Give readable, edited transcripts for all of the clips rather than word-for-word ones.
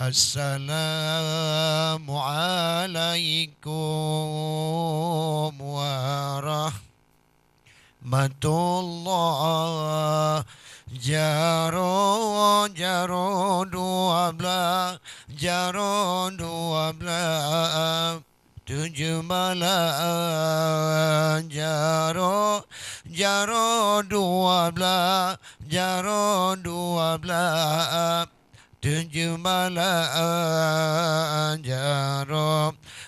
السلام عليكم ورحمة الله. Jaro dua belah, jaro dua belah, 7 malam. Jaro dua belah, jaro dua belah, 7 malam.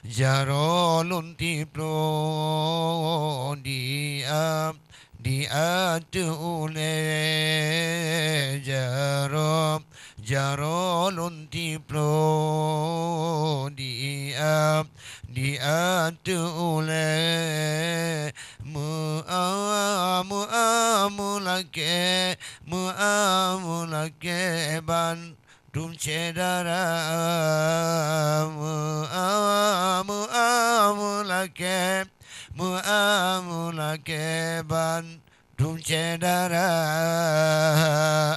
Jaro lunti pro diatur jaro lunti pro diatur muamulake ban dum cedara muamulake ban dum cedara.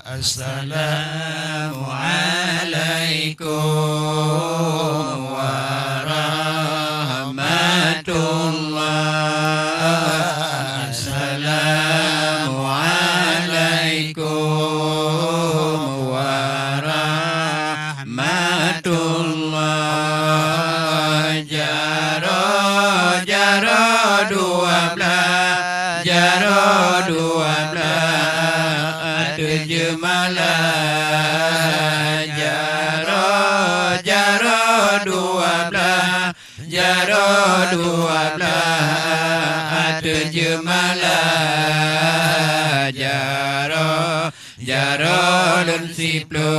Assalamu alaikum warahmatullah. Assalamu alaikum warahmatullah. Jaro dua belah, jaro dua belah, 7 malam. Jaro dua belah, jaro dua belah, 7 malam. Jaro lun siplo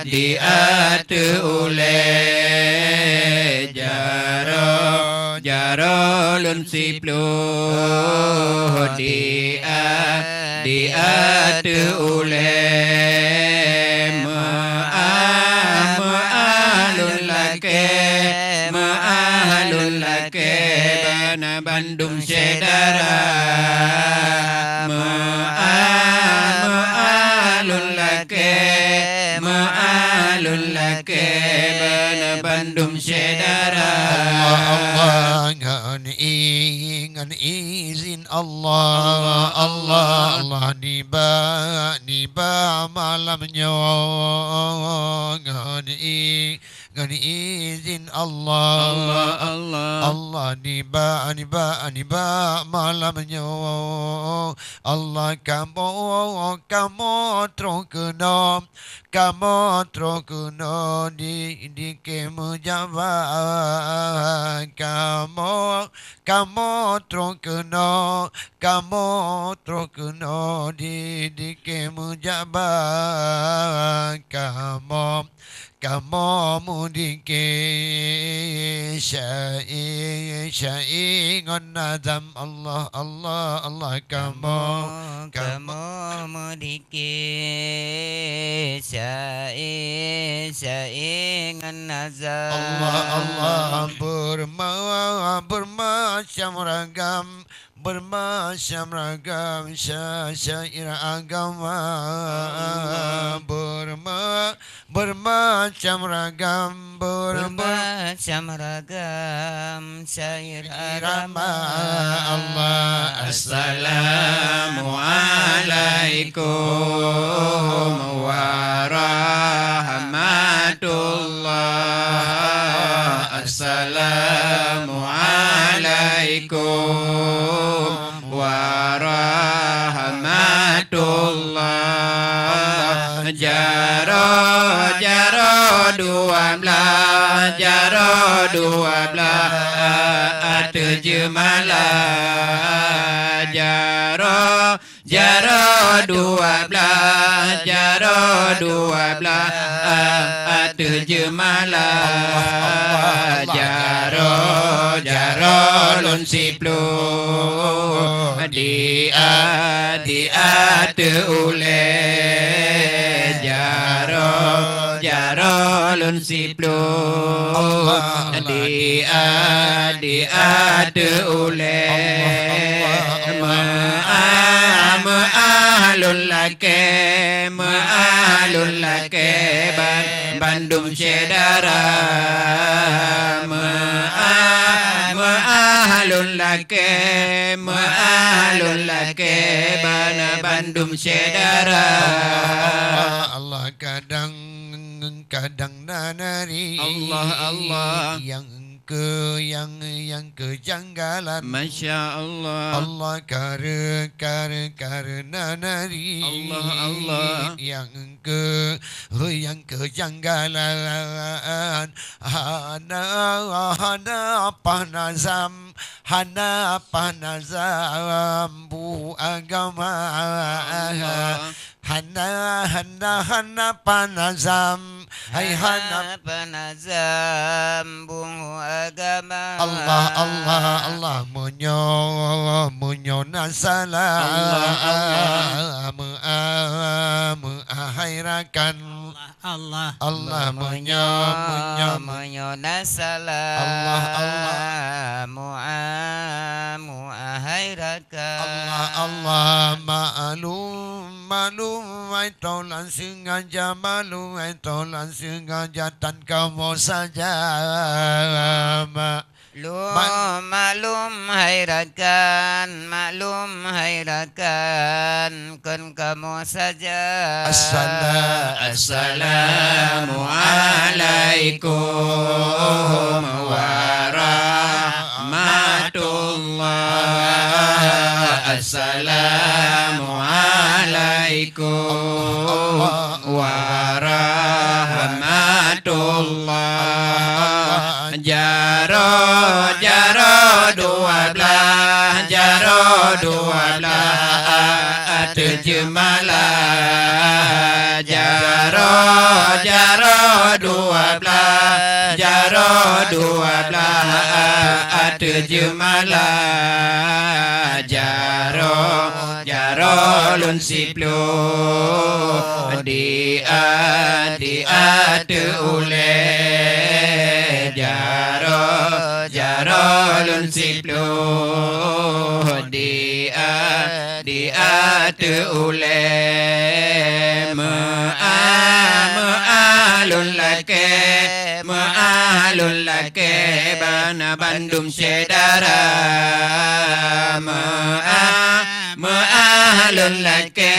diatur oleh jaro lun siplo diatur oleh ma'alun lake bana bandung sedara. Ma'alun lake bana bandung sedara. Allah ngan izin Allah niba malamnya ngan izin Allah niba malamnya Allah kamu terkena di kemu jawab kamu terkena di kemu jawab kamu mudike syai nganazam Allah kamu mudike syai nganazam Allah bermacam ragam syair agama bermacam ragam syair agama. Allah Assalamu alaikum warahmatullah. Assalamu alaikum warahmatullah. Jaro dua belah, jaro dua belah, 7 malam. Jaro dua belah, jaro dua belah, 7 malam. Jaro lun siplo diatur oleh jaro lun siplo diatur oleh ma'alun lake lun la ke Bandung Cedara Alun lake Alun lake Bandung Cedara Allah kadang nanari Allah yang kejanggalan Masya Allah Allah karena nari Allah yang kejanggalan hana panazam bu agama hana panazam hai hana panazam bungu agama Allah munyo nasalam mengakhirakan Allah munyo nasalam Allah muahairakan Allah malum ai tolan sengaja malu ai tolan sengaja tan kamu saja Maklum hairakan kan kamu saja. Assalamualaikum warahmatullah. Assalamualaikum warahmatullah. Jaro 12 terjemalah Jaro 12 terjemalah Jaro lun siplu dia ule Jaro lun siplu dia ule ma'alun lake bana Bandung Cedara ma'alun lake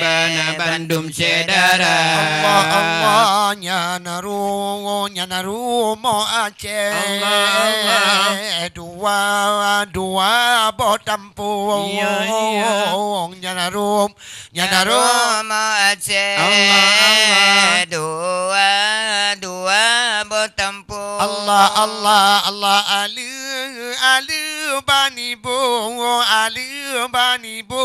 bana Bandung Cedara Allah nyanaru mo Aceh dua botampung nyanaru mo Aceh dua botampung Allah alu bani bo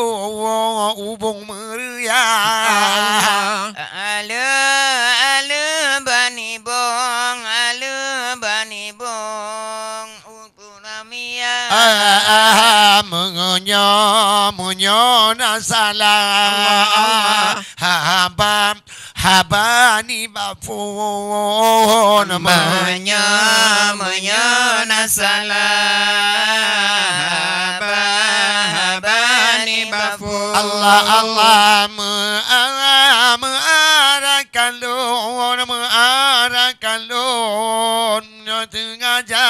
ubung meriah alu bani bong ukunamia menyo nasalah habani bafun menyo nasalah habani bafun Allah mengarahkan lun sengaja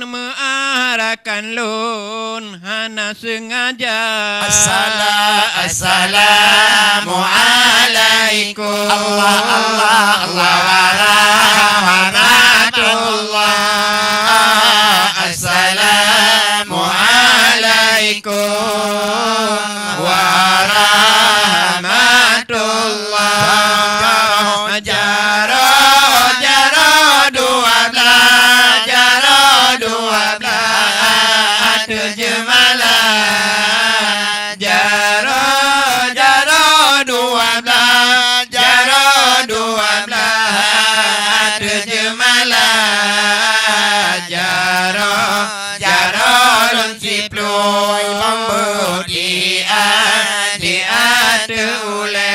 mengarahkan lun hana sengaja Assalamualaikum Allah warahmatullah Assalamualaikum warahmatullah Jaro 12 terjemalah Jaro 12 terjemalah Jaro lun siploy bambut dia ule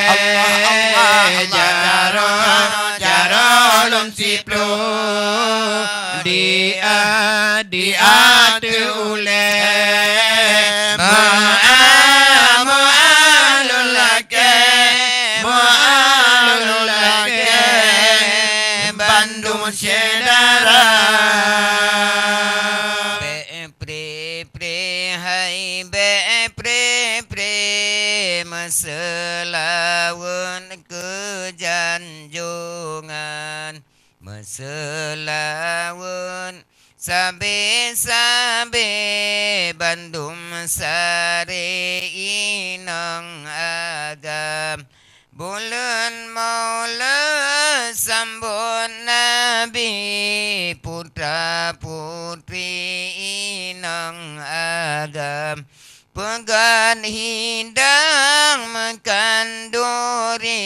Jaro lun siploy dia ule meselawan kejanjungan meselawan sabe-sabe Bandung sare inang agam bulan maula sambut Nabi putra putri inang agam pegan hidang makan duri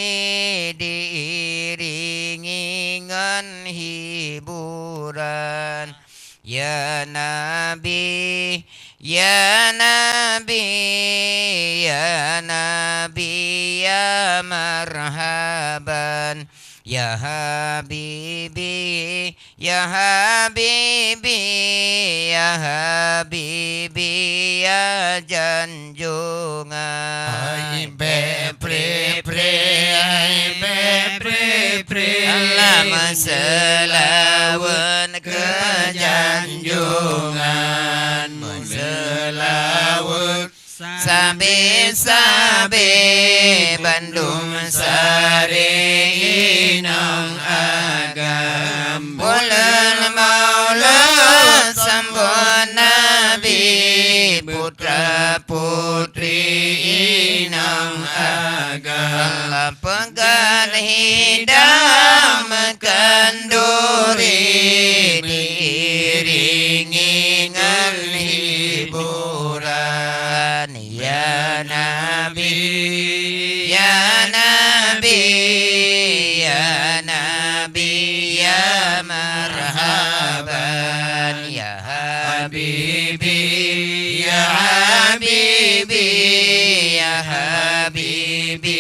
diiringi dengan hiburan ya Nabi ya Nabi ya Nabi ya marhaban ya Habibi ya Habibi ya Habibi ya janjungan Ai be pre pre ai be pre pre Allah meselawan kejanjungan meselawan sabe-sabe Bandung sare inang agam bulan maula sambut Nabi putra putri inang agam Allah pegang hidang makan duri diiringi dengan hiburan ya Nabi ya Nabi ya Nabi ya marhaban ya Habibi ya Habibi ya Habibi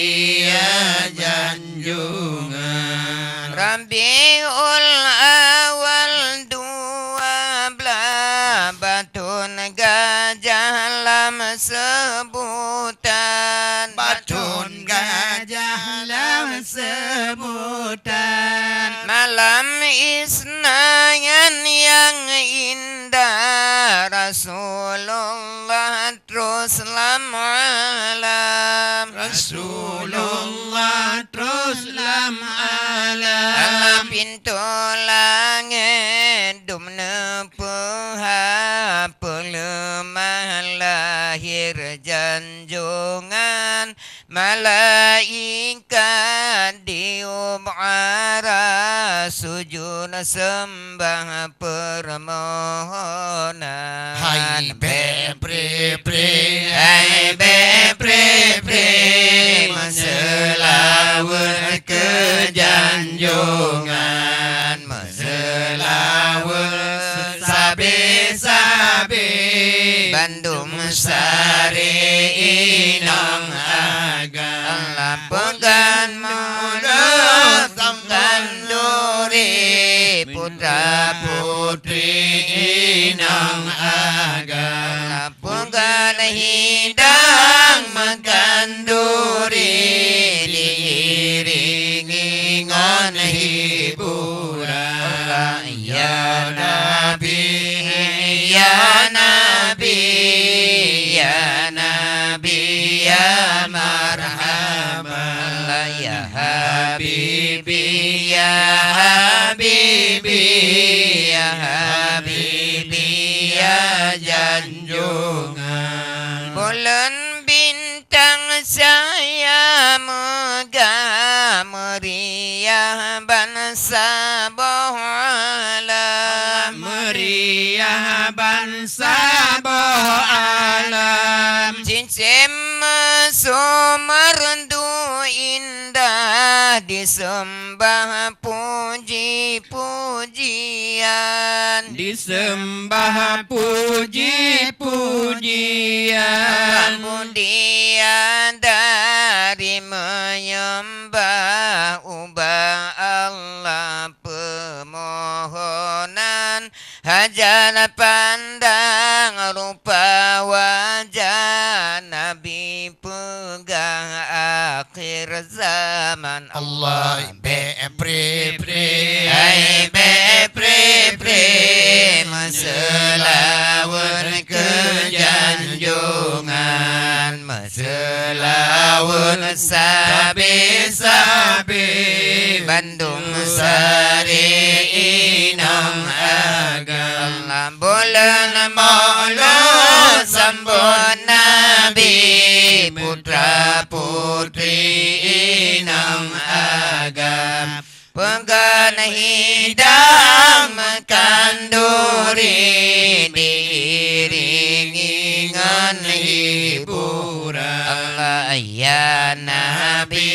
ya janjungan Rabiul awal 12 batun gajah lam sebutan Batun gajah lam sebutan malam isnayan yang indah Rasulullah terus alam Rasulullah terus lam alam Allah pintu langit dumne peha pelemah lahir janjungan malaikat diubara sujud sembah permohonan Hai be pre pre hai be pre pre meselawan kejanjungan meselawan sabe-sabe Bandung sare inang agam Allah pegang mulut samkan duri putra putri inang agam Allah pegang hidang makan duri diiringi dengan hiburan Allah ya Nabi ya Nabi ya Nabi ya marhaban Allah ya Habibi ya Habibi ya Habibi ya janjungan bulan bintang saya megah meriah bangsa alam meriah bangsa alam cincin sumerdu indah disembah puji-pujian disembah puji-pujian kemudian dari menyembah ubah Allah pemohonan hajat pandang rupa wajah Nabi pegang akhir zaman Allah be pre Hai be pre Selawun kejanjungan Selawun sabi Bandung Sari Inang Agam bulan maulud sambut Nabi putra putri Inang Agam pegang hidang kanduri diiringi dengan hiburan Allah ya Nabi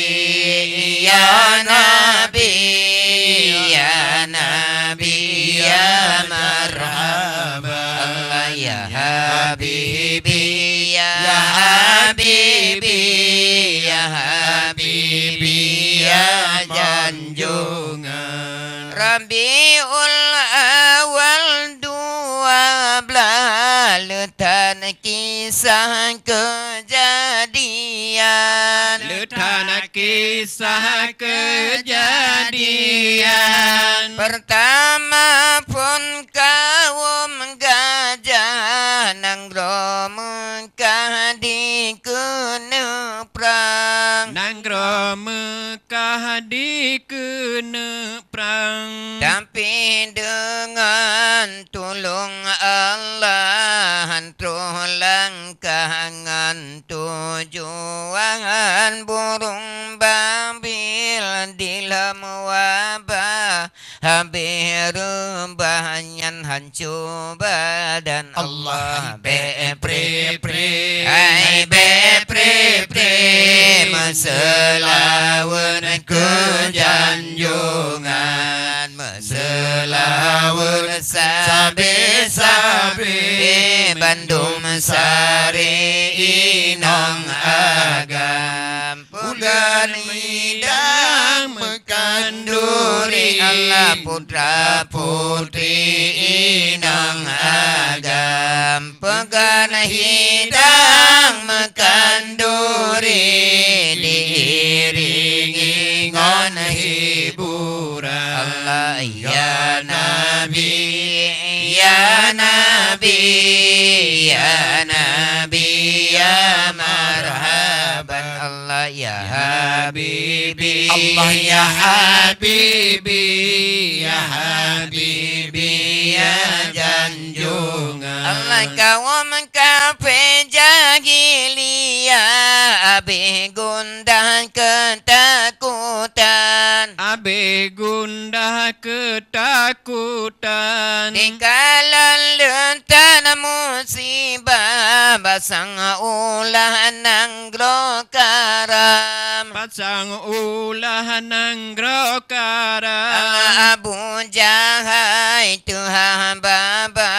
ya Nabi ya Nabi ya marhaba Allah ya Habibi ya Habibi ya Habibi ya janjungan Rabiul Awal 12 letak kisah kejadian Letak kisah kejadian Pertama pun kaum gajah Nanggro Mekah dikena perang Nanggro Mekah dikena perang Tapi dengan tolong Allah Hantuh langkahan tujuan Burung Babil dalam wabah Habis rebahan hancur badan Allah be pre Hai be pre Selawun kejanjungan Selawun sabi Bandung Sari Inang Agam Bulan hidang mekanduri Allah putra putri Inang Agam pegang hidang mekanduri diiringi dengan hiburan Allah ya Nabi ya Nabi ya Nabi ya marhaban Allah ya Habibi Allah ya Habibi ya Habibi ya janjungan Allah kaum kafir jahiliyah Abi gundah ketakutan Abe gundah ketakutan Dikalan lentan musibah Basang ulah nanggro karam Pasang ulah nanggro karam Abu Jahai Tuhan Baba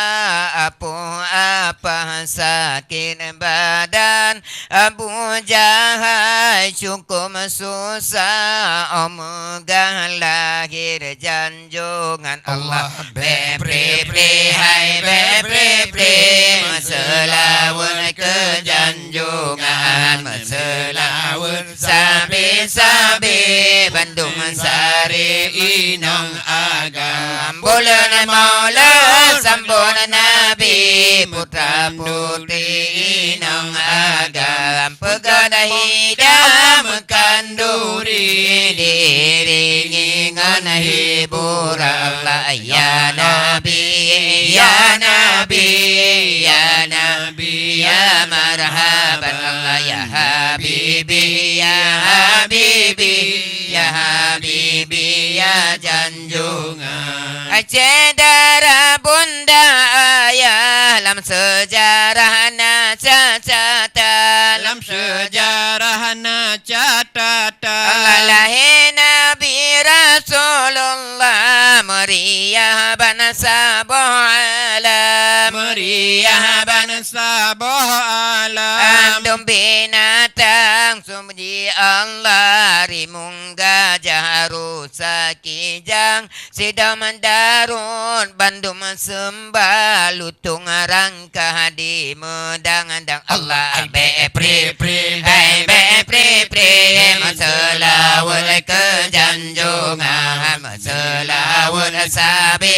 Apa sakit badan Abu Jahai cukup susah Omegah lahir janjungan Allah be hai be Selawun kejanjungan Selawun sabi Bandung Sari Inang Agam bulan maulud sambut Nabi putra putri Inang Agam pegang hidang kanduri diiringi dengan hiburan Allah ya Nabi ya Nabi ya Nabi ya marhaban Allah ya Habibi ya Habibi ya Habibi ya janjungan Aceh darah bunda ayah dalam sejarah catatan Dalam sejarah catatan Allah lahir Nabi Rasulullah meriah bangsa alam meriah bangsa alam Andum binatang sumji Allah rimung gajah Baru Sakijang Sidau Mandarun Bandung Sembah Lutung Rangka di Medang-dang Allah be pri hai be pri selawat kejanjungan selawat sabi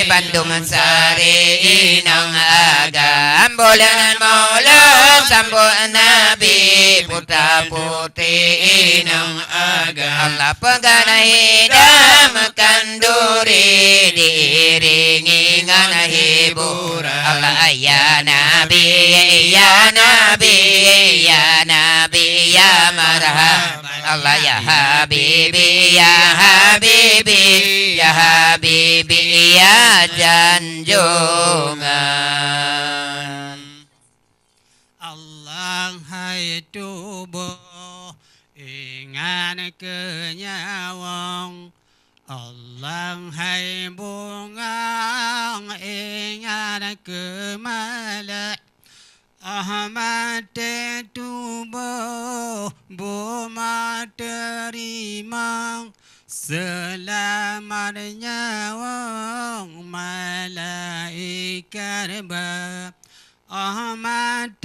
Bandung Sari Inang Agam Bulan Maulud sambut Nabi Putra Putri Inang Agam Allah pegana hidam kanduri diiringi dengan hiburan Allah ya Nabi ya Nabi ya Nabi ya marhab Allah ya Habibi ya Habibi ya Habibi ya janjungan Allah hai tubuh ingat kenyawang Allah hai bunga ingat kemalak Ahmad tubuh buma terima selamat nyawang malaikat ber Ahmad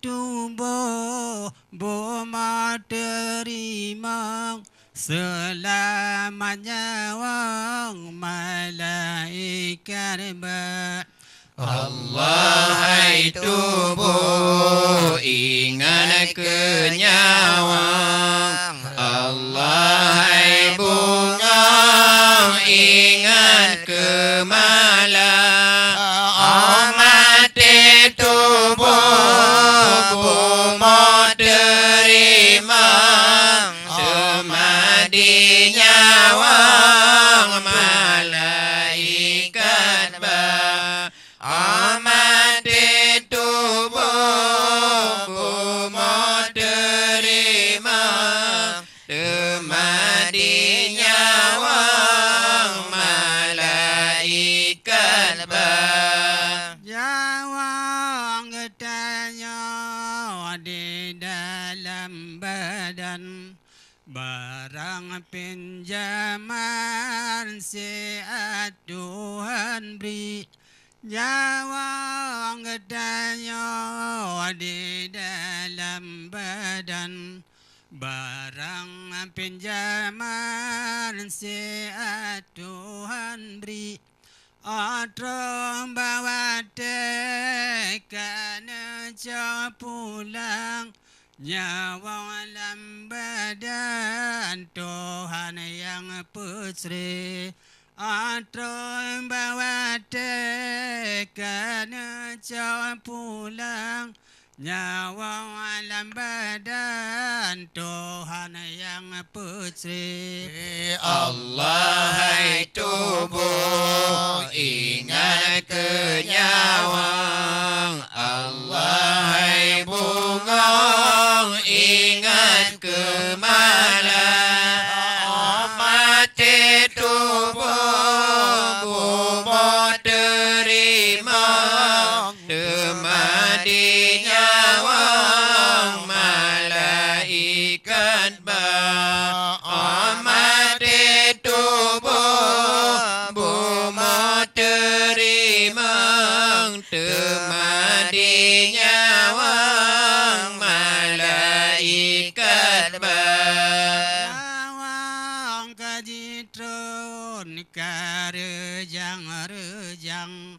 tubuh buma terima selamat nyawang malaikat ber Allah hai tubuh ingat kenyawang Allah hai bunga ingat kemalang amat tubuh buma terima semadi nyawang malaikat ba amat tubuh buma terima temadi nyawang malaikat ba Nyawang tanya di dalam badan barang pinjaman siat Tuhan beri Nyawang tanya di dalam badan barang pinjaman siat Tuhan beri Atrom bawa tekan pulang nyawa dalam badan Tuhan yang putri Atrom bawa tekan pulang nyawa dalam badan Tuhan yang putri Allah hai tubuh ingat kenyawang Allah hai bunga ingat kemalang amat tubuh buma terima temadi nyawang malaikat ba amat tubuh buma terima temadi nyawang malaikat ba Nyawang kajitron karejang-rejang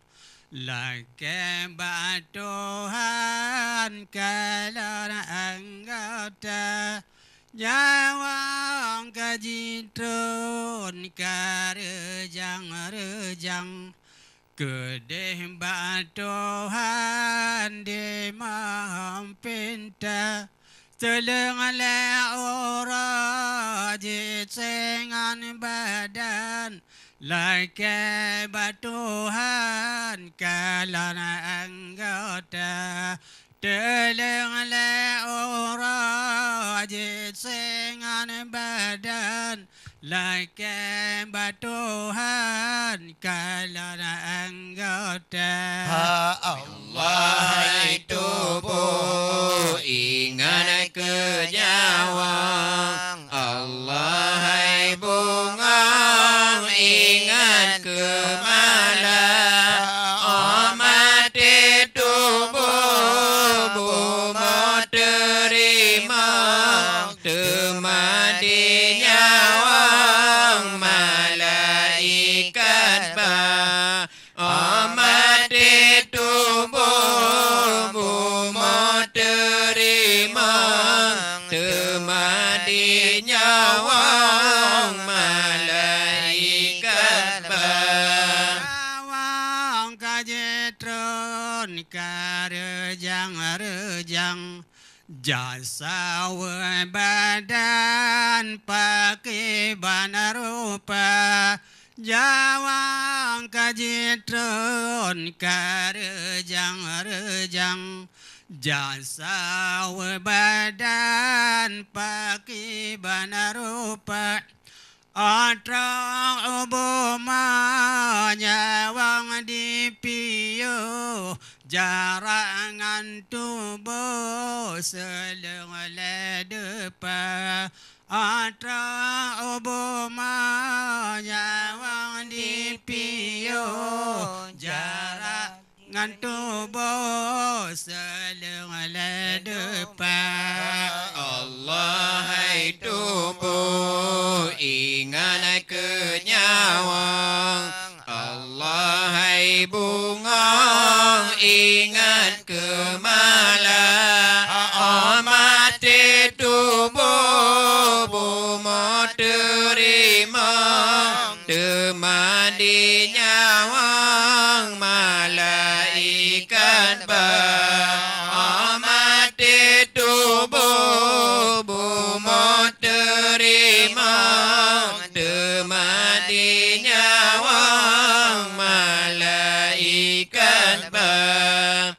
Lake batuhan kalan anggota Nyawang kajitron karejang-rejang Kedih batuhan di maham pinta Teleng le ora jitsengan badan Lake batuhan kalan anggota Teleng le ora jitsengan badan Lake batuhan kalan anggota Allah tubuh ingat kenyawang Allah yang jasa badan pakai bana rupa jawang kajitron karejang jasa badan pakai bana rupa Atra oboma nyawang dipiyo jarangan tubuh seleng ledepa Atra oboma nyawang dipiyo jarangan tubuh seleng ledepa Allah hai tubuh ingat kenyawang Allah hai bunga ingat kemalang mati tubuh bumo terima temadi nyawang malaikat mati tubuh bumo terima temadi nyawang malaikat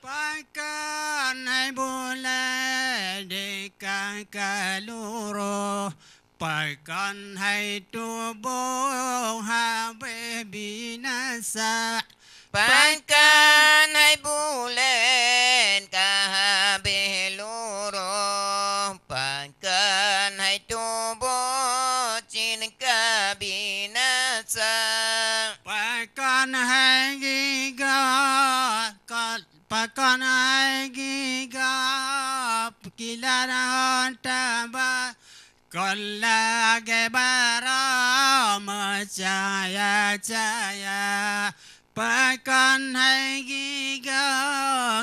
Pakan hai boleh dekat kaluro Pakan hai tubuh habis binasa Pakan hai bulan kahabih luruh Pakan hai tubuh cin kabinasa Pakan hai giga Pakan hai giga Kilaran tabah Kolla gebara macaya-caya Pakan hai giga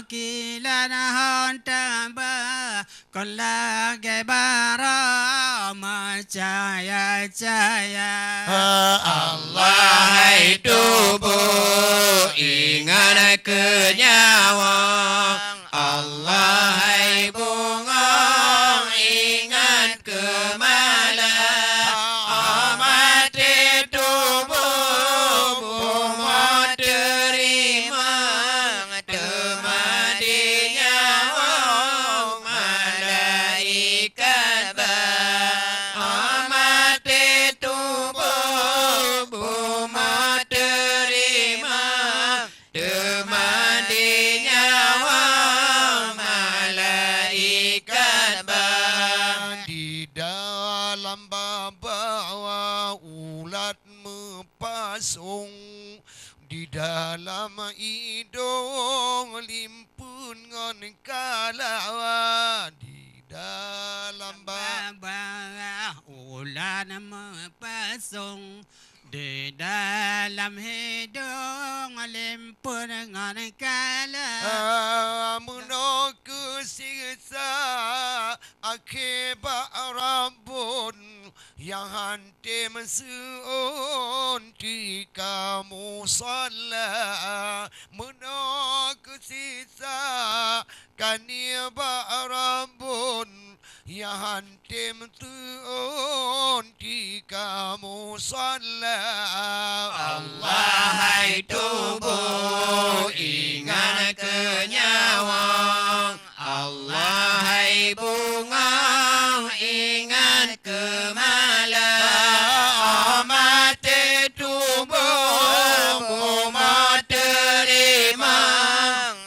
kilaran tabah Kolla gebara macaya-caya Allah hai tubuh ingat kenyawang Allah hai bunga ingat kemalang mati tubuh bumo terima temadi nyawang malaikat mati tubuh bumo terima temadi nyawang malaikat di dalam bawa ulat mepasung di dalam hidung limpun ngon kalawa di dalam Bawah ulan mepasung di dalam hidung limpun dengan kala Menok siksa akibat Rabbun yang hantim seun di kamu salah menok siksa kaniba Rabbun yang hantim seun di kamu salah Allah hai tubuh ingat kenyawang Allah hai bunga ingat kemalang mati tubuh bumo terima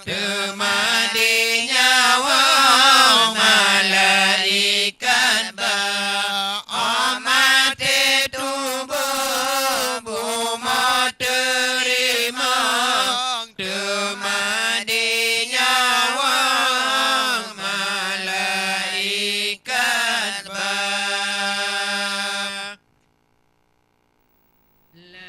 temadi nyawang malaikat mati tubuh bumo terima temadi nyawang malaikat La